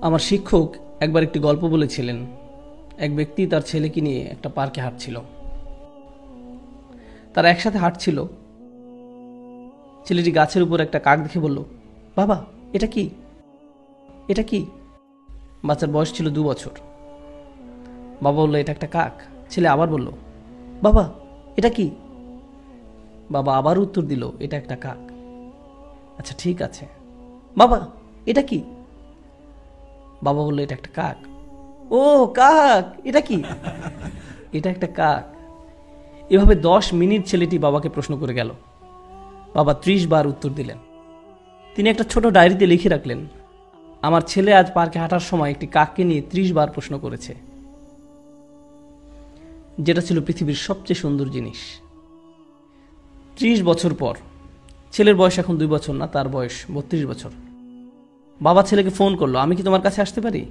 আমার শিক্ষক একবার একটি গল্প বলেছিলেন। এক ব্যক্তি তার ছেলেকে নিয়ে একটা পার্কে হাঁটছিল। তারা একসাথে হাঁটছিল। ছেলেটি গাছের উপর একটা কাক দেখে বলল, বাবা এটা কি, এটা কি? বাচ্চার বয়স ছিল 2 বছর। বাবা বলল, এটা একটা কাক। ছেলে আবার বলল, বাবা এটা কি? বাবা আবার উত্তর দিল, এটা একটা কাক। আচ্ছা ঠিক আছে, বাবা এটা কি? বাবা বলল, এটা একটা কাক। ও কাক, এটা কি? এটা একটা কাক। এভাবে 10 মিনিট ছেলেটি বাবাকে প্রশ্ন করে গেল। বাবা 30 বার উত্তর দিলেন। তিনি একটা ছোট ডায়েরিতে লিখে রাখলেন, আমার ছেলে আজ পার্কে হাঁটার সময় একটি কাককে নিয়ে 30 বার প্রশ্ন করেছে, যেটা ছিল পৃথিবীর সবচেয়ে সুন্দর জিনিস। 30 বছর পর, ছেলের বয়স এখন 2 বছর না, তার বয়স 32 বছর। বাবা ছেলেকে ফোন করলো, আমি কি তোমার কাছে আসতে পারি?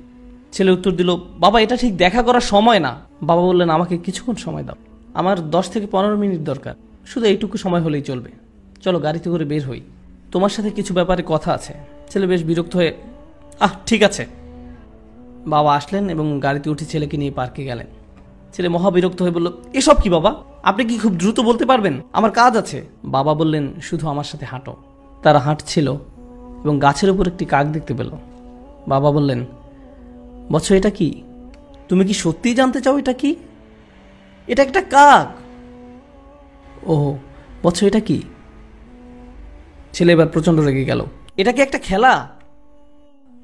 ছেলে উত্তর দিল, বাবা এটা ঠিক দেখা করার সময় না। বাবা বললেন, আমাকে কিছুক্ষণ সময় দাও, আমার 10 থেকে 15 মিনিট দরকার, শুধু এইটুকু সময় হলেই চলবে। চলো গাড়িতে করে বের হই, তোমার সাথে কিছু ব্যাপারে কথা আছে। ছেলে বেশ বিরক্ত হয়ে, ঠিক আছে। বাবা আসলেন এবং গাড়িতে উঠে ছেলেকে নিয়ে পার্কে গেলেন। ছেলে মহাবিরক্ত হয়ে বলল, এসব কি বাবা, আপনি কি খুব দ্রুত বলতে পারবেন? আমার কাজ আছে। বাবা বললেন, শুধু আমার সাথে হাঁটো। তারা হাঁটছিল এবং গাছের উপর একটি কাক দেখতে পেল। বাবা বললেন, বৎস এটা কি? তুমি কি সত্যিই জানতে চাও এটা কি? এটা একটা কাক। ও বৎস এটা কি? ছেলে এবার প্রচন্ড রেগে গেল। এটা কি একটা খেলা?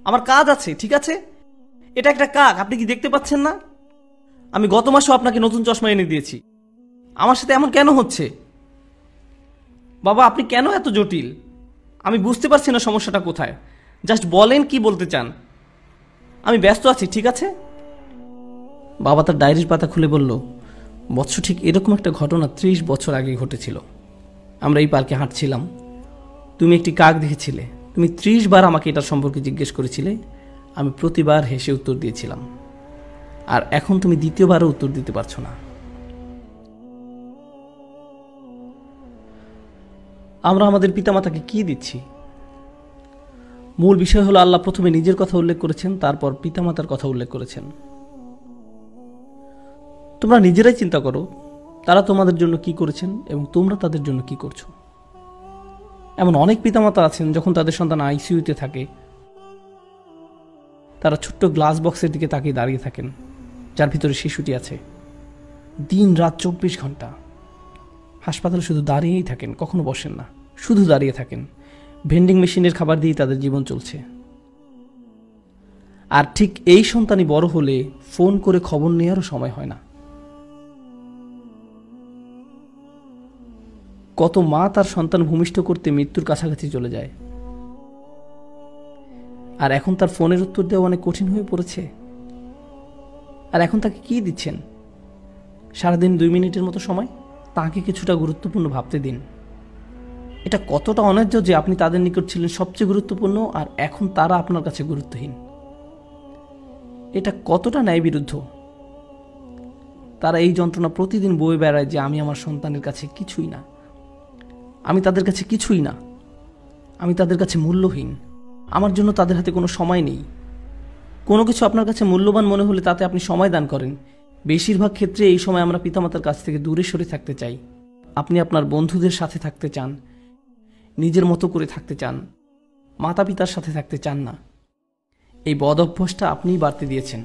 আমার কাজ আছে, ঠিক আছে? এটা একটা কাক, আপনি কি দেখতে পাচ্ছেন না? আমি গত মাসেও আপনাকে নতুন চশমা এনে দিয়েছি। আমার সাথে এমন কেন হচ্ছে? বাবা আপনি কেন এত জটিল? আমি বুঝতে পারছি না সমস্যাটা কোথায়। জাস্ট বলেন কি বলতে চান। আমি ব্যস্ত আছি, ঠিক আছে? বাবা তার ডায়েরির পাতা খুলে বলল, বৎস ঠিক এরকম একটা ঘটনা 30 বছর আগে ঘটেছিল। আমরা এই পার্কে হাঁটছিলাম, তুমি একটি কাক দেখেছিলে। তুমি 30 বার আমাকে এটার সম্পর্কে জিজ্ঞেস করেছিলে। আমি প্রতিবার হেসে উত্তর দিয়েছিলাম, আর এখন তুমি দ্বিতীয়বারও উত্তর দিতে পারছো না। আমরা আমাদের পিতামাতাকে কি দিচ্ছি? মূল বিষয় হলো, আল্লাহ প্রথমে নিজের কথা উল্লেখ করেছেন, তারপর পিতামাতার কথা উল্লেখ করেছেন। তোমরা নিজেরাই চিন্তা করো, তারা তোমাদের জন্য কি করেছেন এবং তোমরা তাদের জন্য কি করছো। এমন অনেক পিতামাতা আছেন, যখন তাদের সন্তান আইসিইউতে থাকে, তারা ছোট্ট গ্লাস বক্সের দিকে তাকিয়ে দাঁড়িয়ে থাকেন, যার ভিতরে শিশুটি আছে। দিন রাত 24 ঘন্টা হাসপাতালে শুধু দাঁড়িয়েই থাকেন, কখনো বসেন না, শুধু দাঁড়িয়ে থাকেন। ভেন্ডিং মেশিনের খাবার দিয়ে তাদের জীবন চলছে। আর ঠিক এই সন্তানই বড় হলে ফোন করে খবর নেওয়ারও সময় হয় না। কত মা তার সন্তান ভূমিষ্ঠ করতে মৃত্যুর কাছাকাছি চলে যায়, আর এখন তার ফোনের উত্তর দেওয়া অনেক কঠিন হয়ে পড়েছে। আর এখন তাকে কি দিচ্ছেন? সারাদিন 2 মিনিটের মতো সময়। তাকে কিছুটা গুরুত্বপূর্ণ ভাবতে দিন। এটা কতটা অন্যায্য যে আপনি তাদের নিকট ছিলেন সবচেয়ে গুরুত্বপূর্ণ, আর এখন তারা আপনার কাছে গুরুত্বহীন। এটা কতটা ন্যায় বিরুদ্ধ। তারা এই যন্ত্রণা প্রতিদিন বয়ে বেড়ায় যে আমি আমার সন্তানের কাছে কিছুই না, আমি তাদের কাছে কিছুই না, আমি তাদের কাছে মূল্যহীন, আমার জন্য তাদের হাতে কোনো সময় নেই। কোনো কিছু আপনার কাছে মূল্যবান মনে হলে তাতে আপনি সময় দান করেন। বেশিরভাগ ক্ষেত্রে এই সময় আমরা পিতামাতার কাছ থেকে দূরে সরে থাকতে চাই। আপনি আপনার বন্ধুদের সাথে থাকতে চান, নিজের মতো করে থাকতে চান, মাতা পিতার সাথে থাকতে চান না। এই বদ অভ্যাসটা আপনিই বাড়তে দিয়েছেন,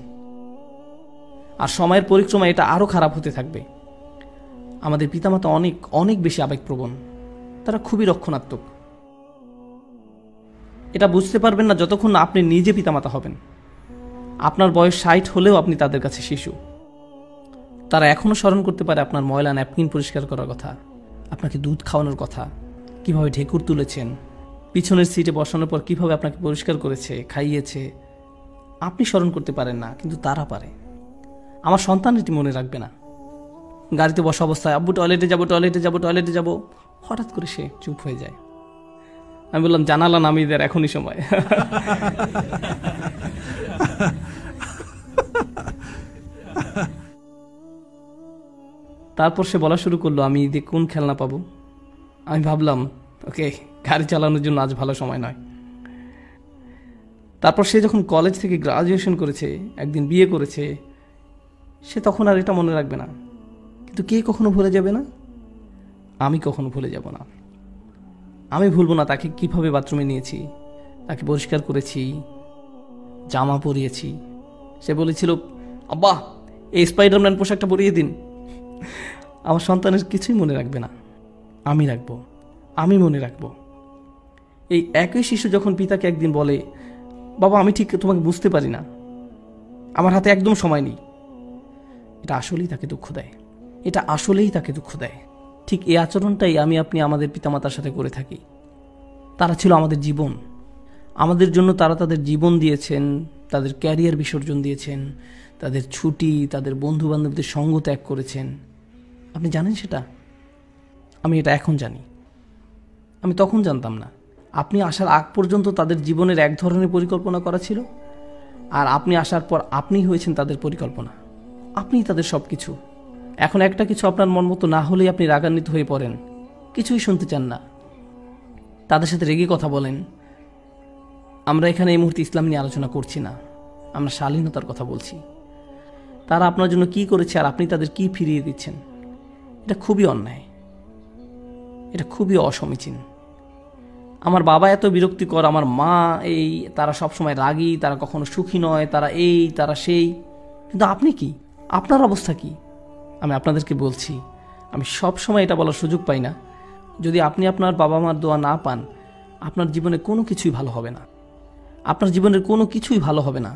আর সময়ের পরিক্রমা এটা আরও খারাপ হতে থাকবে। আমাদের পিতামাতা অনেক অনেক বেশি আবেগপ্রবণ, তারা খুবই রক্ষণাত্মক। এটা বুঝতে পারবেন না যতক্ষণ না আপনি নিজে পিতামাতা হবেন। আপনার বয়স 60 হলেও আপনি তাদের কাছে শিশু। তারা এখনও স্মরণ করতে পারে আপনার ময়লা ন্যাপকিন পরিষ্কার করার কথা, আপনাকে দুধ খাওয়ানোর কথা, কিভাবে ঢেকুর তুলেছেন, পিছনের সিটে বসানোর পর কিভাবে আপনাকে পরিষ্কার করেছে, খাইয়েছে। আপনি স্মরণ করতে পারেন না, কিন্তু তারা পারে। আমার সন্তান এটি মনে রাখবে না। গাড়িতে বসা অবস্থায়, আব্বু টয়লেটে যাবো, টয়লেটে যাবো, টয়লেটে যাবো, হঠাৎ করে সে চুপ হয়ে যায়। আমি বললাম, জানালা নামিয়ে দেয়, এখনই সময়। তারপর সে বলা শুরু করলো, আমি ঈদে কোন খেলনা পাবো। আমি ভাবলাম, ওকে, গাড়ি চালানোর জন্য আজ ভালো সময় নয়। তারপর সে যখন কলেজ থেকে গ্রাজুয়েশন করেছে, একদিন বিয়ে করেছে, সে তখন আর এটা মনে রাখবে না। কিন্তু কে কখনো ভুলে যাবে না? আমি কখনো ভুলে যাব না। আমি ভুলবো না তাকে কিভাবে বাথরুমে নিয়েছি, তাকে পরিষ্কার করেছি, জামা পরিয়েছি। সে বলেছিল, আব্বা এই স্পাইডারম্যান পোশাকটা পরিয়ে দিন। আমার সন্তানের কিছুই মনে রাখবে না, আমি রাখবো, আমি মনে রাখবো। এই একই শিশু যখন পিতাকে একদিন বলে, বাবা আমি ঠিক তোমাকে বুঝতে পারি না, আমার হাতে একদম সময় নেই, এটা আসলেই তাকে দুঃখ দেয়, এটা আসলেই তাকে দুঃখ দেয়। ঠিক এই আচরণটাই আমি আপনি আমাদের পিতামাতার সাথে করে থাকি। তারা ছিল আমাদের জীবন, আমাদের জন্য তারা তাদের জীবন দিয়েছেন, তাদের ক্যারিয়ার বিসর্জন দিয়েছেন, তাদের ছুটি, তাদের বন্ধু বান্ধবদের সঙ্গ ত্যাগ করেছেন। আপনি জানেন সেটা? আমি এটা এখন জানি, আমি তখন জানতাম না। আপনি আসার আগ পর্যন্ত তাদের জীবনের এক ধরনের পরিকল্পনা করা ছিল, আর আপনি আসার পর আপনিই হয়েছেন তাদের পরিকল্পনা, আপনিই তাদের সব কিছু। এখন একটা কিছু আপনার মন মতো না হলেই আপনি রাগান্বিত হয়ে পড়েন, কিছুই শুনতে চান না, তাদের সাথে রেগে কথা বলেন। আমরা এখানে এই মুহূর্তে ইসলাম নিয়ে আলোচনা করছি না, আমরা শালীনতার কথা বলছি। তারা আপনার জন্য কি করেছে আর আপনি তাদের কি ফিরিয়ে দিচ্ছেন, এটা খুবই অন্যায়, এটা খুবই অসমীচীন। আমার বাবা এত বিরক্তিকর, আমার মা এই, তারা সবসময় রাগী, তারা কখনো সুখী নয়, তারা এই তারা সেই। কিন্তু আপনি কি, আপনার অবস্থা কি? আমি আপনাদেরকে বলছি, আমি সব সময় এটা বলার সুযোগ পাই না, যদি আপনি আপনার বাবা মার দোয়া না পান, আপনার জীবনে কোনো কিছুই ভালো হবে না। আপনার জীবনের কোনো কিছুই ভালো হবে না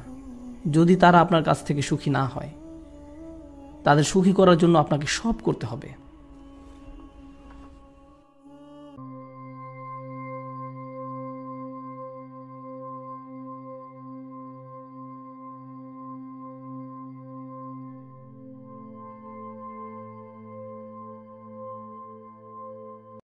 যদি তারা আপনার কাছ থেকে সুখী না হয়। তাদের সুখী করার জন্য আপনাকে সব করতে হবে।